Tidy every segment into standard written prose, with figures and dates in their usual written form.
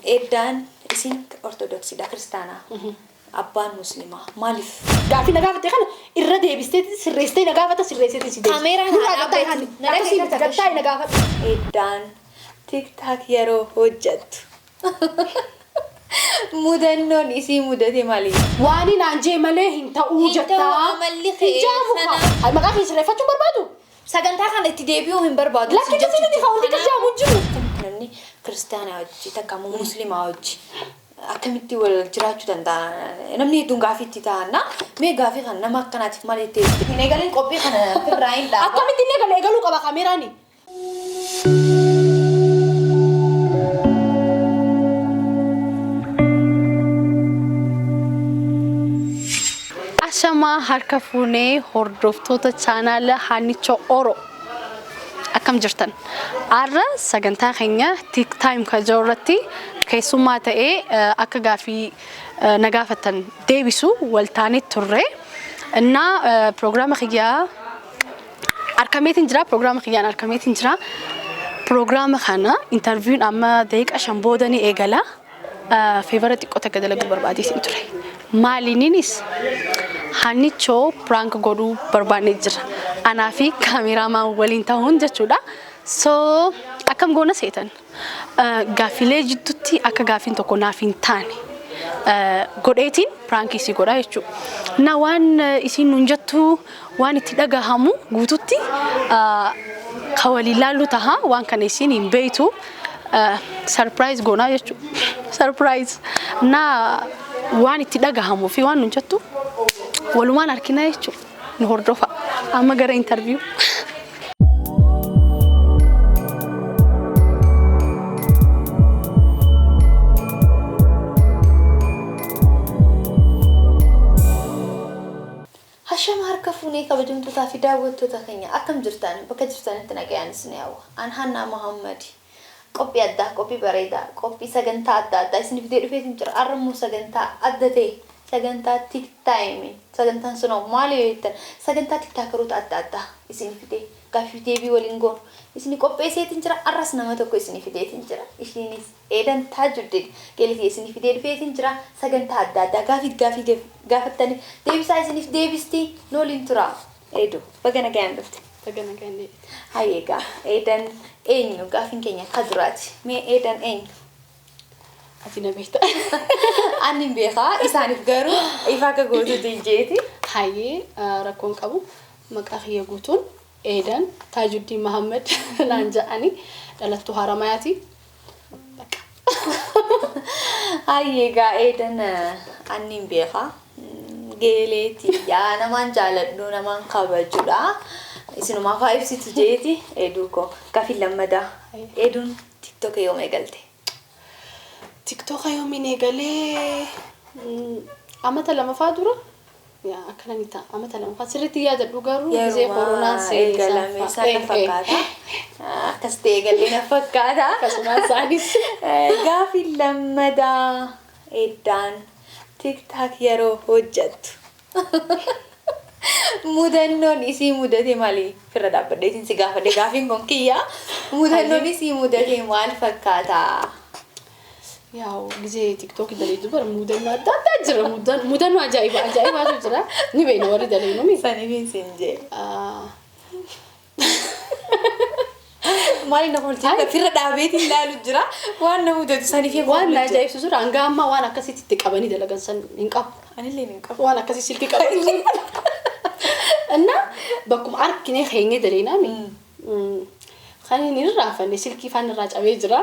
إدان إسين أرثوذكسي دا كريستانا أبان مسلمة مالف قافي نقافة خان الردي بيستي سرستي نقافة سرستي سيدي كاميرا هنا قطعي هني نقصي قطعي نقافة إدان تيك تاك يرو هجت مدنون إسي مدتي مالي واني نانجي ماله انت اوجتا هاي مقافي سرفة شو بربادو سجنتها كانت تديبيو هم بربادو لكن تسيني خاوندي كجامو جمو نني كريستيانا وجي تكامو مسلمة وجي أكملتي والجراج تندانا نمني دون قافي تيتانا مي قافي خنا ما كانت مالي تيجي نيجالين كوبي خنا في الراين لا أكملتي نيجالين قالوا كبا كاميراني Ashama harka fuunee hordoftoota chaanaala Hanicho Oro akkam jirtan arra sagantaa keenya tik time ka jorratti keessummaa ta'ee akka gaafii nagaafatan deebisu waltaanee turre እና ፕሮግራም xiyaa arkameetin jira ፕሮግራም kana interview'n amma daqiiqa 5 boodani eegala favorite xiqqoo takka dalagu barbaadeetin ture maalininis Hanicho prank godhu barbaanee jira anaa fi kaameramaan waliin ta'uun jechuudha so akkam goona seetan gaafilee jidduutti akka gaafiin tokko naaf hin taane godheetiin prank isi godha jechuudha na waan isin nun jettu waan itti dhagahamu guututti ka walii laallu taha waan kana isin hin beeytu surprise goona jechuudha surprise na waan itti dhagahamu fi waan nun jettu walumaan arkina jechuudha nu hordofa amma gara interview هشام harka fuunee kabajamtootaa fi daawwattoota keenya akkam jirtan bakka jirtanitti nagayaan isin yaa'u an Hannaa Muhammad qophii addaa qophii bareedaa qophii sagantaa addaa isin fidee dhufeetiin jira arramuu sagantaa adda ta'e sagantaa tik time sagantaan sunoo maali yeetan sagantaa tiktaakeroota adda isin fidee gaafii deebii waliin goon isin qopheesseetiin jira arras nama tokko isin fideetiin jira isinis eedan Taajuddin geeliti isin fidee dhufeetiin jira sagantaa adda gaafii gaafattani deebisaa isin deebisti nooliin tura eedo bagana gaan dhufte bagana gaan hayeega eedan eenyu gaafiin keenya kaduraati mee eedan eenyu atina beekta ani beeka isaanif garuu ifa ka gootu dijeeti hayee rakkoon qabu maqaa khiyya guutuun eedan Taajuddin Muhammad naan ja'ani dhalattu Haramayaati bakka hayeega eedan ani beeka geeleti yaa namaan jaaladhu namaan kabajudha isinuma faayibsitu jeeti eduko gaafii lammadaa edun tiktok yoo meegalte TikTok ayoomin eegalee amata lama faa dura yaa akkanita amata lama faa sirriitti yaadadhu garuu gisee koronaan eegalame sana fakkaata akkas ta'e eegalee na fakkaata akkasumas isaanis gaafii lammadaa eddaan tiktok yeroo hojjettu mudannoon isii mudate maali firra dhaabbadheetiin si gaafadhe gaafiin kun kiyya mudannoon isii mudate maal fakkaata ያው ጊዜ ቲክቶክ ደለይ ዱበር ሙደና ዳዳ ጅራ ሙደና አጃይባ ጅራ ኒቤ ነው ወሪ ደለይ ነው ሚሳኒ ቢንሲንጄ ማሊ ነው ሆልቲ ከፊረ ዳቤት ይላሉ ጅራ ዋና ሙደቱ ሳኒ ፊ ዋና አጃይብ ሱራ አንጋማ ዋና ከሲት ተቀበኒ ደለገንሰን እንቃብ አንሌ እንቃብ ዋና ከሲት ሲልክ ቀበኒ እና በኩም አርክኔ ኸኘ ደለይና ሚ خليني نرافني سلكي فان الراجع بيجرا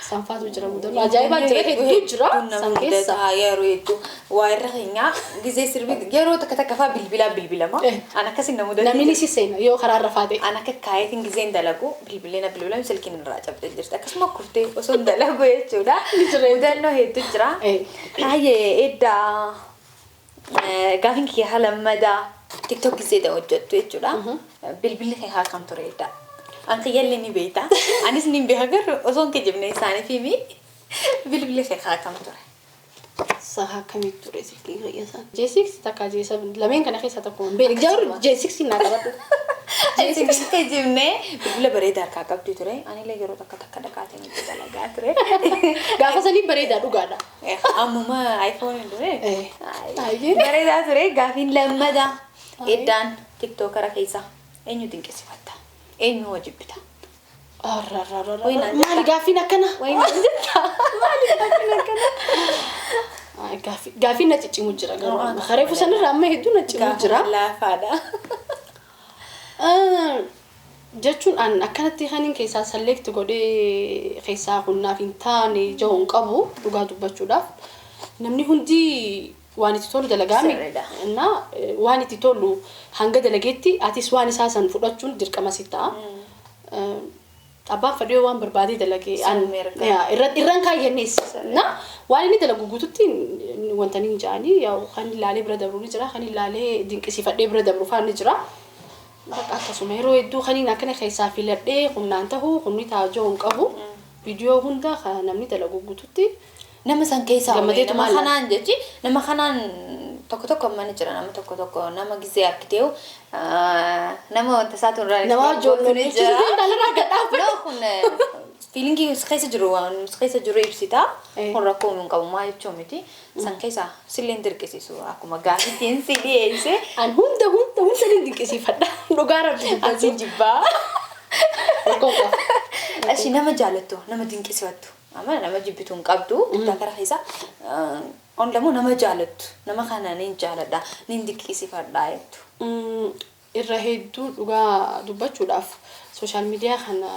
sanfaatu jira mudallo ajaa'iba jira hedduu jira san keessa yeroo hedduu waa irra keenya gisee sirbi yeroo takka faa bilbilama ana akkasin na mudallo namni si seena yoo karaa rafaate ana akka kaayetiin giseen dalagu bilbilaan silkiin irraa cabdee jirti akkasuma kuftee osoo dalagu jechuudha mudallo hedduu jira haayee eddaa gaafiin kiyya halammadaa tiktok gisee da hojjettu jechuudha bilbilli kee haa kam ture eddaa anke yellini beeta anis nim behagar oson ke jibne sani fimi bilbil fe khakam tore saha kami tore sikki yesa J6 taka J7 lamen kana khisa takon be jawr J6 na karatu Isin kajimne bila beredar kakak tu ture. Ani lagi rota kata kata ni kita lagi ture. Gaafa sanii bareedaa dhugaadha. Amma iPhone ture. Aye. Beredar ture gafin lamada. Edan TikTok kara kaisa. Enyu tingke sifata. Enyu wajibita. Maali gaafiin akkana? Wayna jetta. Mali kana. Gaafiin na ciccimu jira garuu. Kareefu sanirraa amma hedduu na ciccimu jira. Laafaadha. Jechuun an akkanatti kaniin keessaa select godhee keessaa hunnaaf hin taane jahuun qabu dhugaa dubbachuudhaaf namni hundi waan itti tolu dalagaami na waan itti tolu hanga dalageetti atis waan isaa san fudhachuun dirqama si ta'a. Abbaan fadhiyoo waan barbaadee dalagee irraan kaayyannees na waan inni dalagu guututti wanta ni jaanii yaa kan ilaalee bira dabru ni jira kan ilaalee dinqisiifadhee bira dabru faan ni jira. Akkasuma yeroo hedduu kaniin akkana keessaa filadhee humnaan ta'uu humni taajoo hin qabu viidiyoo hunda kan namni dalagu guututti nama san keessaa nama kanaan jechi nama kanaan tokko mana jira nama tokko nama gisee akkiteewu nama wanta isaatu irraa nama ijoollee jira dhalaa gadhaafadha kun feelingi keessa jiru ibsita kun rakkoo hin qabu maa jechuun miti san keessa silleen dirqisiisu akkuma gaafittiin si dhiyeesse an hunda ni dinqisiifadha dhugaa rabbi asi jibbaa ashi nama jaalattu nama dinqisiifattu amma nama jibbitu hin qabdu dakara keessa on lamu nama jaalattu nama kana ni jaaladha ni dinqisiifadha jettu irra hedduu dhugaa dubbachuudhaaf social media kana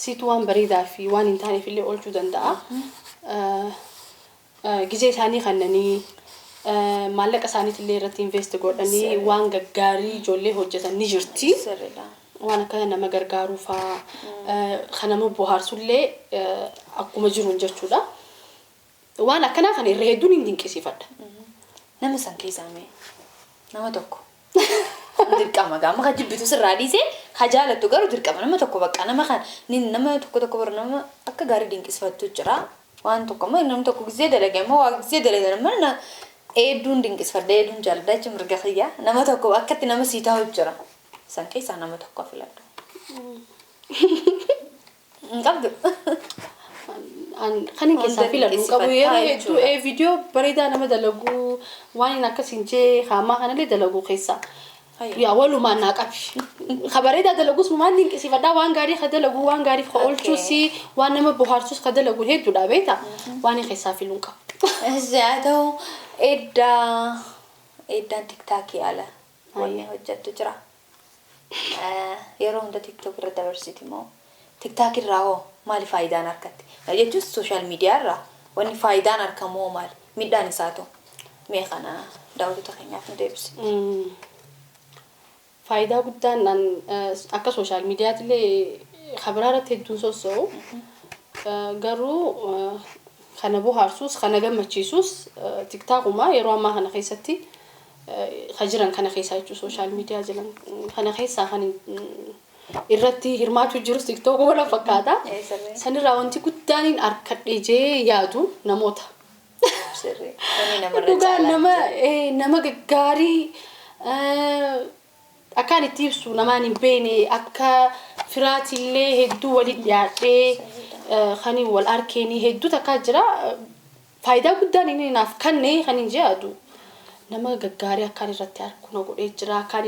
siitu waan bareedaa fi waan hin taaneef illee oolchuu danda'a. Gizee isaanii kannanii maallaqa isaaniitti illee irratti invest godhanii waan gaggaarii ijoollee hojjetan ni jirti. Waan akka nama gargaaruu fa'aa kan nama bohaarsu illee akkuma jiru jechuudha. Waan akkanaa kana irra hedduun hin dinqisiifadha. Nama san keessaa mee nama tokko. Dirqama gama kan jibbitu sirraa dhiisee hajaalatu garuu dirqama nama tokko bakka nama kan nama tokko bar nama akka gaarii dinqisiifattu jira waan tokko amma nama tokko gisee dalage amma waa gisee dalage nama hedduun dinqisiifadha hedduun jaalladha jechuun mirga kiyya nama tokko akkatti nama sii taa'u jira san keessaa nama tokko filadhu. Qabdu. Kan keessaa filadhu qabu yeroo hedduu viidiyoo bareedaa nama dalagu waan akkasiin jee haamaa kanallee dalagu keessaa. Yaa walumaan naa qabi. Khabareeda dalagus maan dinqisiifadha waan gaarii kadalagu waan gaarii oolchuusi waan nama bohaarsus kadalagu hedduudha beeta waan keessaa filuun qabu. Zaatoo eddaan TikTok ala wanni hojjettu jira. Yeroo hunda TikTok irra dabarsiti moo TikTok irraa hoo maali faayidaan argatti? Jechuun social media irraa wanni faayidaan argamoo maali? Midhaan isaatu mee kana daawwattoota keenyaaf nu deebisi. Faayidaa guddaan akka social mediaatti illee khabaraarratti hedduun sosso'u garuu kana bohaarsus kana gammachiisus TikTokuma yeroo ammaa kana keessatti jiran kana keessaa jechuun social media jiran kana keessaa kan irratti hirmaachuu jirus TikTok wala fakkaata sanirraa wanti guddaan harkadhee jee yaadu namoota nama gaggaarii akkaan itti ibsu namaan hin beene akka firaatillee hedduu walitti dhiyaadhee kan wal arkeenii hedduu takkaa jira faayidaa guddaan inni naaf kannee kan hin jaadu nama gaggaarii akkaan irratti arku na godhee jira akkaan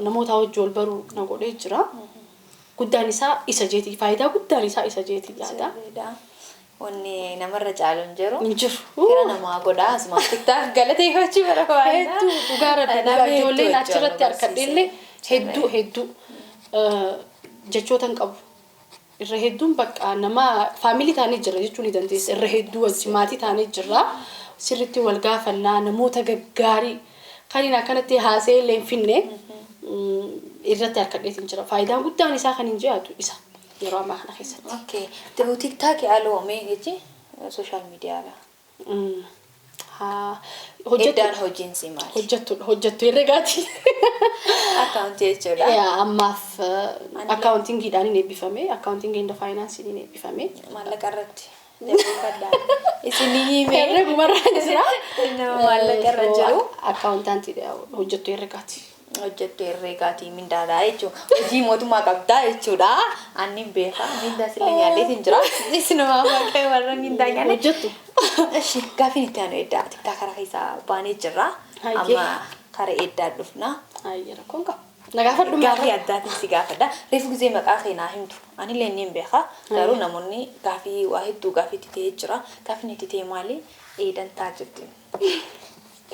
namoota wajji wal baruu na godhee jira guddaan isaa isa jeetii faayidaa guddaan isaa isa jeetii yaada. Wanni namarra caaluun jiru. Injiru. Kira nama godhaa asuma TikTok galateeffachuu barbaada. Hedduu dhugaarra ijoolleen achirratti harkadheellee hedduu jechootan qabu. Irra hedduun bakka nama faamilii taanee jira jechuun ni dandeessa. Irra hedduu wajji maatii taanee jira. Sirriitti wal gaafannaa namoota gaggaarii kan akkanatti haasa'ee hin finne irratti harkadheetiin jira. Faayidaan guddaan isaa kan hin jaatu isa. Yeroo ammaa kana keessatti. Okay. Ta'u TikTok aloo mee jechi social media la. Hojjetaan hojiinsi maali? Hojjettu herregaati. Akkaawuntii jechuudha. Yaa ammaaf akkaawuntingiidhaan hin eebbifame akkaawuntingii inda faayinaansiin hin eebbifame. Maallaqa irratti. Isinii himee. Herregumarraa jira. Maallaqa irra jiru. Akkaawuntaantii hojjettu herregaati. hojjettu herreegaatii mindaadhaa jechuudha. Hojii mootummaa qabdaa jechuudha. Ani beeka mindaa sila nyaallee hin jira. Isinumaa waaqee warra mindaa nyaalle hojjettu. Eshi gaafiin itti aanu eddaa tikkaa karaa keessaa baanee jirra. Amma karaa eddaa dhufna. Ayya rakkoon qaba. Nagaafadhu gaafii addaatiin si gaafadha. Reefu gisee maqaa keenyaa himtu. Ani illee ni beeka. Garuu namoonni gaafii waa hedduu gaafii itti ta'ee jira. Gaafiin itti ta'e maali? Eedan taajibdi.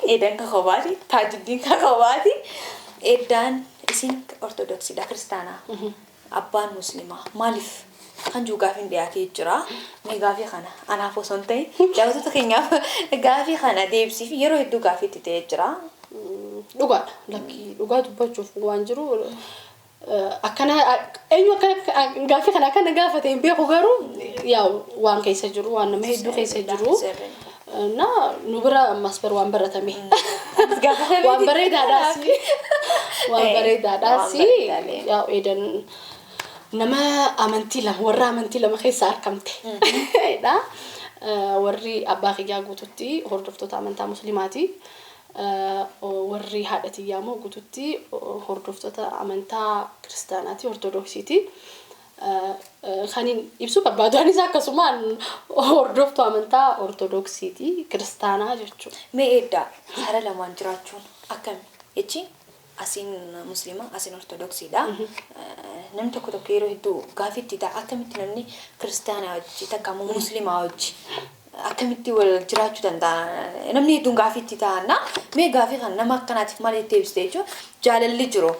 Eedan ka kobaati. Taajibdiin ka kobaati. Eedan isin ortodoksiidha kiristaanaa. Abbaan musliimaa. Maaliif? Kan jiru gaafiin dhiyaatee jira. Mee gaafii kana anaaf osoo hin ta'in daawwattoota keenyaaf gaafii kana deebisiif yeroo hedduu gaafii itti ta'ee jira. Dhugaadha. Lakkii dhugaa dubbachuuf waan jiru akkana eenyu akka gaafii kana akkana gaafate hin beeku garuu yaa waan keessa jiru waan nama hedduu keessa jiru. Na nu bira ammas bar waan baratame. Waan bareedaadhaas. Waan bareedaadhaas. Yaa eedan nama amantii lama warra amantii lama keessa argamte. Dha warri abbaa kiyyaa guututti hordoftoota amantaa musliimaati. Warri haadhatii moo guututti hordoftoota amantaa kiristaanaati ortodoksiiti. Kaniin ibsuu barbaadu anis akkasumaan hordoftu amantaa ortodoksiiti kiristaanaa jechuudha. Mee edda haala lamaan jiraachuun akkami jechi asin musliima asin ortodoksiidha. Namni tokko yeroo hedduu gaafitti ta'a akkamitti namni kiristaanaa wajji takka immoo musliimaa wajji akkamitti wal jiraachuu danda'a. Namni hedduun gaafitti ta'anna. Mee gaafii kan nama akkanaatiif maal itti ibsite jechuun jaalalli jiru.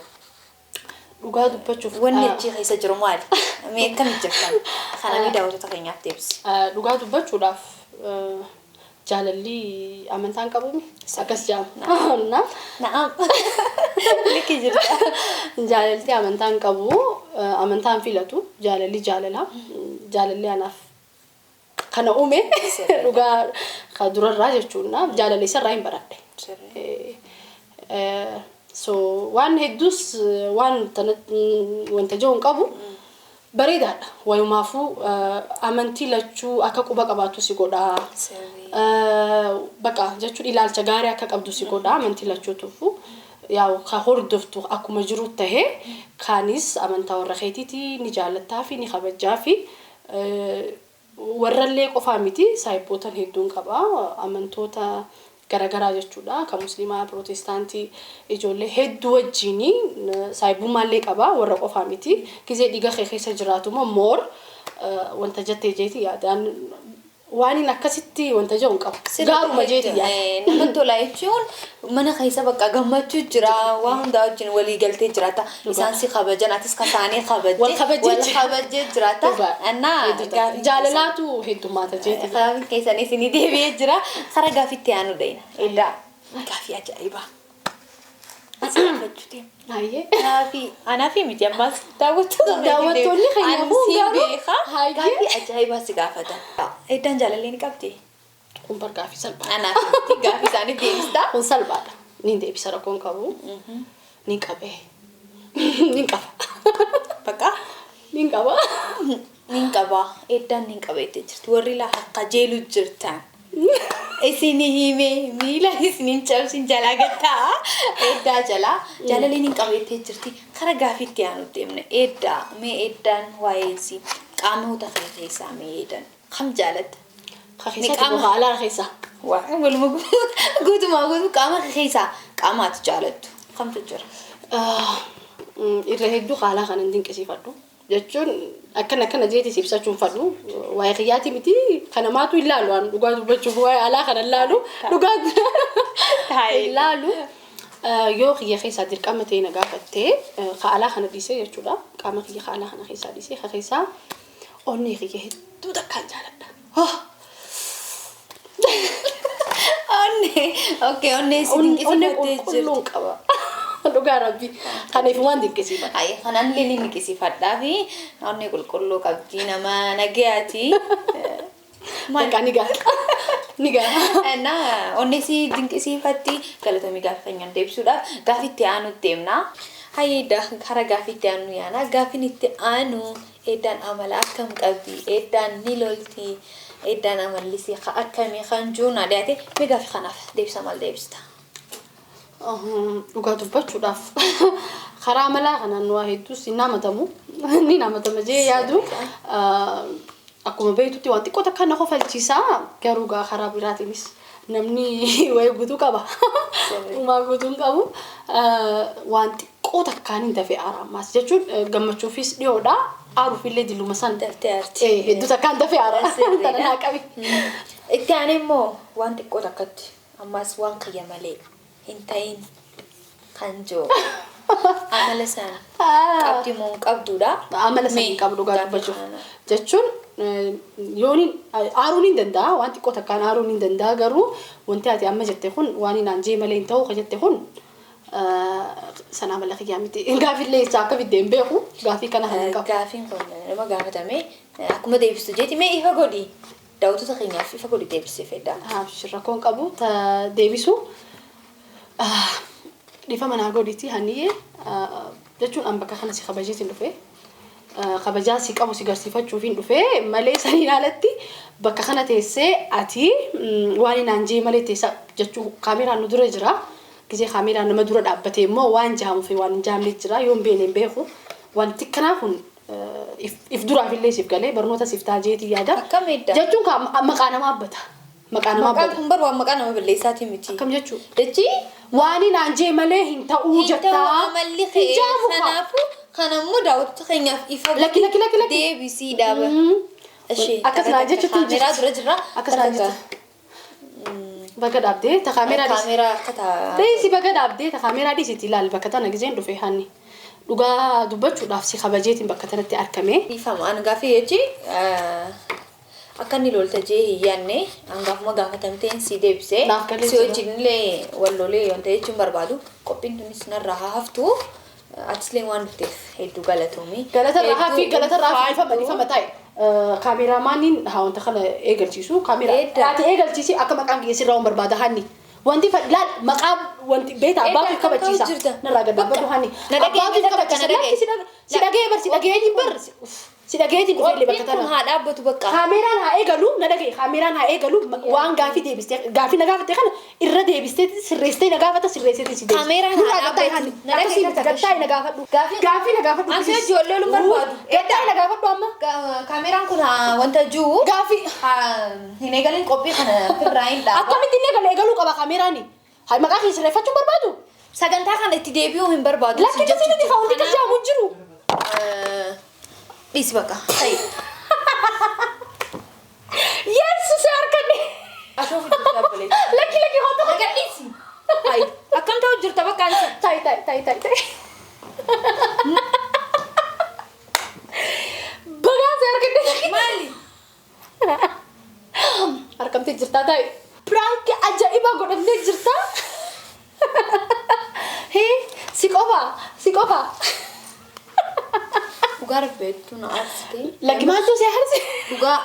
Dhugaa dubbachuuf wanni achi keessa jiru maali? Mee akkamitti jirtan? Kana mee daawwattoota keenyaaf ibsi. Dhugaa dubbachuudhaaf jaalalli amantaan qabuumi akkas jaama. Na'am. Likki jirta. Jaalalli amantaan qabu amantaan filatu jaalalli jaalala. Jaalalli anaaf kana uume dhugaa ka durarraa jechuudha. Jaalalli isarraa hin baradhe. So waan hedduus waan wanta jiruun qabu bareedaadha. Walumaafuu amantii lachuu akka quba qabaatu si godha. Baqa jechuun ilaalcha gaarii akka qabdu si godha amantii lachuutuufu. Yaa ka hordoftu akkuma jiru tahee kaanis amantaa warra keetiiti ni jaalattaa fi ni kabajaa fi warrallee qofaa miti saayibootan hedduun qaba amantoota garagaraa jechuudha kan musliimaa protestaantii ijoollee hedduu wajjini saayibumaallee qaba warra qofaa miti gizee dhiiga keessa jiraatu moor wanta jettee jeeti yaadaan waan akkasitti wanta jiruun qaba gaaruma jeeti yaada nama tola jechuun mana keessa bakka gammachuu jira waan hundaa wajjin walii galtee jiraata isaan si kabajan atis kasaanii wal kabajee jiraata annaa jaalalaatu heddumaata jeeti karaa keessanii isinii deebi'ee jira karaa gaafitti aanu dayna edda gaafii ajaa'ibaa asirratti Haye. Anaafi miti ammas daawwattoonni keenyaafuu gaafii ajaa'ibaa si gaafatan. Eddaan jaalallee ni qabdi. Kun bar gaafii salphaadha. Anaafi gaafii isaaniif deebistaa. Kun salphaadha. Niin deebisa rakkoon qabu. Niin qabee. Niin qaba. Bakka. Niin qaba. Niin qaba. Eddaan niin qabeettee jirti. Warri laa akka jeelu jirtan. Isini hime miila isinin cabsin jala gataa edda jala jaalallee niin qabeettee jirti kara gaafitti aanu deemne edda mee eddaan waa'eesi qaamota keessaa mee eddan kam jaalatta qaama haala keessa waa waluma guutumaa qaama keessaa qaamaatu jaalattu kamtu jira irra hedduu haala kan hin dinqisiifadhu jechuun akkana jeeti ibsachuun fadhu waa'ee xiyyaati miti kana maatu ilaalu waan dhugaa dubbachuuf waa'ee alaa kana ilaalu dhugaa ilaalu yoo xiyya keessaa dirqama ta'e na gaafattee ka alaa kana dhiisee jechuudha qaama xiyya ka alaa kana keessaa dhiisee ka keessaa onni xiyya hedduu takkaan jaaladha. Onni qulqulluun qaba. Dhugaa rabbi kanaaf waan dinqisiifadha. Ay kanaan illee ni dinqisiifadhaa fi onni qulqulluu qabdi nama nagayaati. Maqaa ni gaa. Onni si dinqisiifatti galatoomii gaafanyaan deebisuudhaaf gaafitti aanu deemna. Hayyeedha kara gaafitti aanu yaana gaafin itti aanu eddaan amala akkam qabdi eddaan ni lolti eddaan amallisii akkamii kan juun adeate mee gaafi kanaaf deebisa maal deebista? dhugaa dubbachuudhaaf karaa malaa kanaan waa hedduu si namatamu ni namatama jee yaadu akkuma beektutti waan xiqqoo takka na kofalchiisaa garuu gaa karaa biraatiinis namni wayi guutuu qaba uumaa guutuun qabu waan xiqqoo takkaan hin dafee aaraamaas jechuun gammachuufis dhiyoodha aaruufillee diluma san hedduu takkaan dafee aara tana naa qabi. Itti aanee immoo waan xiqqoo takkatti ammas waan kiyya malee hin ta'in kan joo amala san qabdi moo qabduudha amala san qabdu gaa dubbachuuf jechuun yooni aaruun hin danda'a waan xiqqoo takkaan aaruun hin danda'a garuu wanti ati amma jette kun waan inaan jee malee hin ta'u ka jette kun sana amala kiyyaa miti gaafillee isaa akka biddeen beeku gaafii kana hin qabu. Gaafiin kun nama gaafatame akkuma deebistu jeeti mee ifa godhi daawwattoota keenyaaf ifa godhi deebisee fedha. Rakkoon qabu deebisu dhifa manaa godhiti haniyee jechuun an bakka kana si kabajeetiin dhufee kabajaa si qabu si garsiifachuuf hin dhufee malee saniin alatti bakka kana teessee ati waan inaan jee malee teessa jechuu kaameraan nu dura jira gisee kaameraan nama dura dhaabbatee immoo waan jaamu fi waan hin jaamne jira yoon beeleen beeku wanti kanaa kun if duraafillee siif galee barnoota siif taajeetii yaada jechuun maqaa nama abbata. Maqaan kun barwaa maqaa nama balleessaati miti. Akkam jechuun. Jechi waan inaan jee malee hin ta'uu jettaa. Amalli kanaafuu kanammoo daawwattoota keenyaaf ifa lakki deebisii dhaaba. Akkasuma jechuutu kaameraa dura jira. Akkasuma jechuutu. Bakka dhaabdee ta kaameraa dhiisi. Kaameraa akka taa. Dhiisi bakka dhaabdee ta kaameraa dhiisitti ilaali bakka tana giseen dhufee hanni. Dhugaa dubbachuudhaaf si kabajeetiin bakka tanatti argame. Dhiifamaan gaafii jechi akka inni lolta jee hiyyaanne hangaafuma gaafatamteen si deebisee si wajjinillee wallolee wanta jechuun barbaadu qophiin tunis narraa haftu atislee waan dhufteef hedduu galatoomii. Galatarraa hafi galatarraa ifama taa'e. Kaameraamaaniin haa wanta kana eegalchiisu kaameraa ati eegalchiisi akka maqaan kiyya sirraa barbaada hanni. Wanti laal maqaa wanti beeta abbaatu kabachiisa narraa gaddaabatu hanni. Abbaatu kabachiisa si dhagee hin barsi. Si dhageetiin dhufeellee bakka tana. Kun haa dhaabbatu bakka. Kaameraan haa eegalu na dhagee kaameraan haa eegalu waan gaafii deebistee gaafii na gaafatte kana irra deebistee sirreessitee na gaafata sirreessitee si deebistee. Kaameraan haa dhaabbatu. Na dhagee gaddaa'e na gaafadhu. Gaafii na gaafadhu. Ansi ijoollee lu barbaadu. Gaddaa'e na gaafadhu amma. Kaameraan kun wanta jiru. Gaafii. Hin eegalin qophii kana firraa hin dhaaba. Akkamitti hin eegaluu qaba kaameraani? Haa maqaa kee sirreeffachuun barbaadu? Sagantaa kana itti deebi'uu hin barbaadu. Lakkii kasi nuti haa wanti jaamu jiru. Please baka. Hey. Yes, saya arkan ni. Aku sudah boleh. Laki hoto. Agak isi. Hai. Akan tahu jurta baka ansa. Tai. Baga saya arkan ni. Mali. Arkam ti jurta tai. Prank ajaib godam ni jurta. Hey, si kopa. Dhugaa rabbeettu na aarsite. Lagi maaltu si aarse? Dhugaa.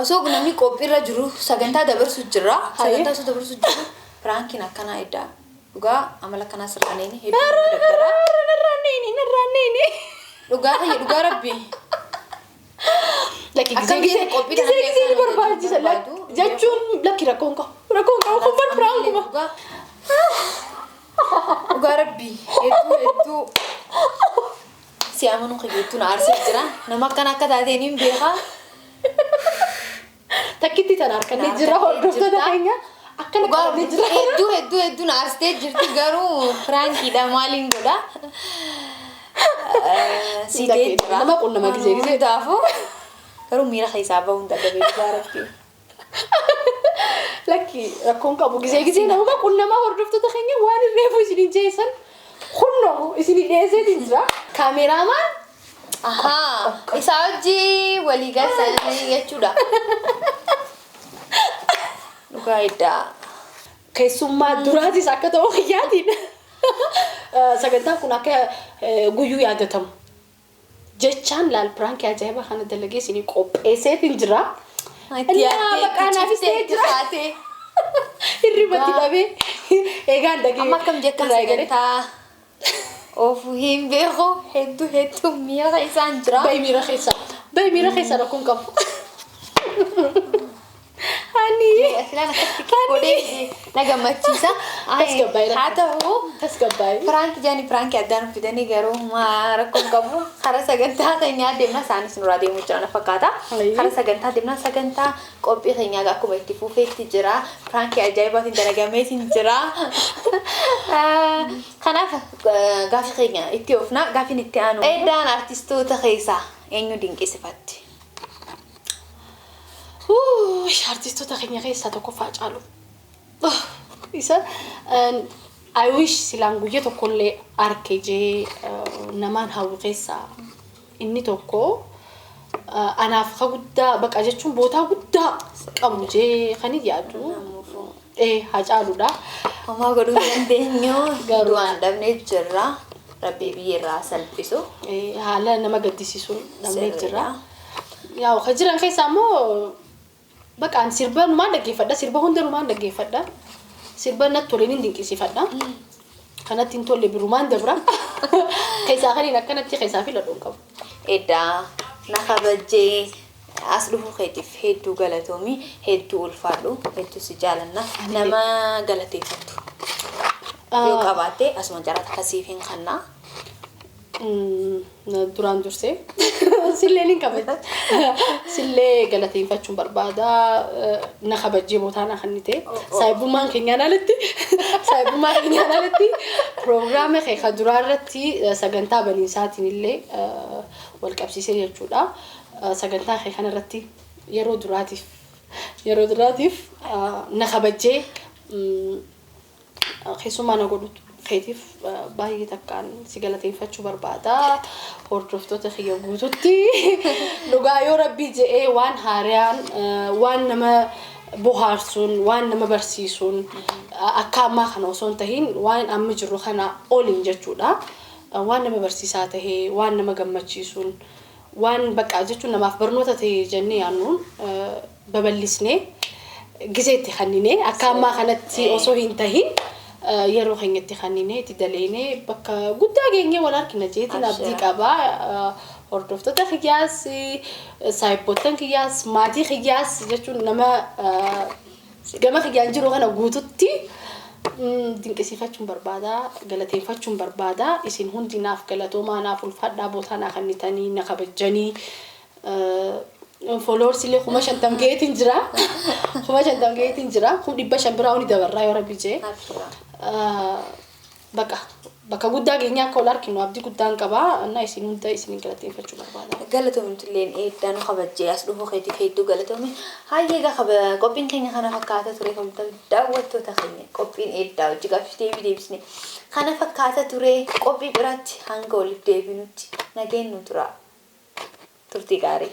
Osoo namni qophiirra jiru sagantaa dabarsu jira. Sagantaa osoo dabarsu jiru piraankiin akkanaa edda. Dhugaa amala kanaa sirqaneeni hedduu dabbara. Narraanneeni. Dhugaa rabbi. Laki gisee barbaachisa. Jechuun lakki rakkoon qabu kun pirankuma. Dhugaa rabbi hedduu si amanu qibeettu na aarsee jira nama akkana akka taateen hin beekaa. Takkitti tan harkannee jira hordoftoota keenya akkana qabatee jira. Hedduu na aarsitee jirti garuu piraankiidha maaliin godha. Si deedira nama qunnama gisee daafuu garuu miira keessaa bahuun dadhabee dhugaa rabbi. Laki rakkoon qabu gisee nama qunnama hordoftoota keenya waan irreefu isin jeesan kunno isin dheeseetiin jira. Kaameraamaan isa hojii walii galchanii jechuudha. Dhugaa eddaa. Keessummaa duraatis akka ta'u yaadiin. Sagantaan kun akka guyyuu yaadatamu. Jechaan laal pirankii ajaa'ibaa kana dalagee isin qopheesseetiin jira. Hirribatti dhabee eegaan dhagee. Amma akkam jekka sagantaa ofu hin beeku hedduu miira keessaan jira. Bayi miira keessa rakkoon qabu. هاني أصلاً أكتك كودي نجمتشيسا تسكباي حتى هو تسكباي فرانك جاني فرانك أدان في دني جرو ما ركون كبو خلاص أجنتا خينيا دمنا سانس نورادي مجرنا فكاتا خلاص أجنتا دمنا سجنتا كوبي خينيا جاكو بيتفو في تجرا فرانك أجايبات درجة تجرا خناف قاف خينيا إتيوفنا قاف نتيانو إيدان أرتستو تخيسا إنه دينك إسفات artistoota keenya keessaa tokko Faacaaluu. Isa I wish silaan guyyaa tokkollee arkee namaan hawwu keessaa inni tokko anaaf ka guddaa baqa jechuun bootaa guddaa qabu jee kan yaadu Haacaaluudha. Homaa godhuu dandeenyu garuu waan dhabnee jirra. Rabbii biyyirraa salphisu. Haala nama gaddisiisuun dhabnee jirra. Yaa ka jiran keessaa immoo baqa an sirba numaan dhaggeeffadha sirba hunda numaan dhaggeeffadha sirba natti toleen hin dinqisiifadha kanatti hin tolle birumaan dabra keessaa kaniin akkanatti keessaa filadhuun qabu. Edaa na kabajjee as dhufuu keetiif hedduu galatoomii hedduu ulfaadhu hedduu si jaalanna nama galateeffattu yoo qabaatte asuma jarata kasiif hin kannaa. Duraan dursee sillee ni kabajja sillee galateeffachuun barbaada na kabajjee bootaan akkanite saayibummaan keenyaan alatti piroograama keeka duraarratti sagantaa baniisaatiin illee wal qabsiisee jechuudha sagantaa kee kanarratti yeroo duraatiif na kabajjee keessumaa na godhutu keetiif baay'ee takkaan si galateeffachuu barbaada hordoftoota kiyya guututti dhugaa yoo rabbii jedhee waan haaraan waan nama bohaarsuun waan nama barsiisuun akka ammaa kana osoo hin tahin waan amma jirru kana oliin jechuudha waan nama barsiisaa tahee waan nama gammachiisuun waan baqa jechuun namaaf barnoota tahee jennee yaannuun babal'isnee gizeetti kannine akka ammaa kanatti osoo hin tahin yeroo keenyatti kannine itti daleene bakka guddaa geenye wal arkina jeetiin abdii qaba hordoftoota kiyyaas saayibboottan kiyyaas maatii kiyyaas jechuun nama gama kiyyaan jiru kana guututti dinqisiifachuun barbaada galateeffachuun barbaada isin hundi naaf galatoomaa naaf ulfaadhaa bootaa kannitanii na kabajjanii followers illee 50 geetiin jira 50 geetiin jira 100 biraa uni dabarraa yoo rabbi jee bakka guddaa geenyaa akka ol arkinu abdii guddaan qaba annaa isin hunda isin galateeffachuu barbaada. Galatoomtuleen eeddaan kabajjee as dhufuu keetiif hedduu galatoome hayyee qophiin keenya kana fakkaata ture kan daawwattoota keenya qophiin eeddaa hojii gaaffii deebisne kana fakkaata ture qophii biraatti hanga waliif deebinutti nageenyu tura turtii gaarii.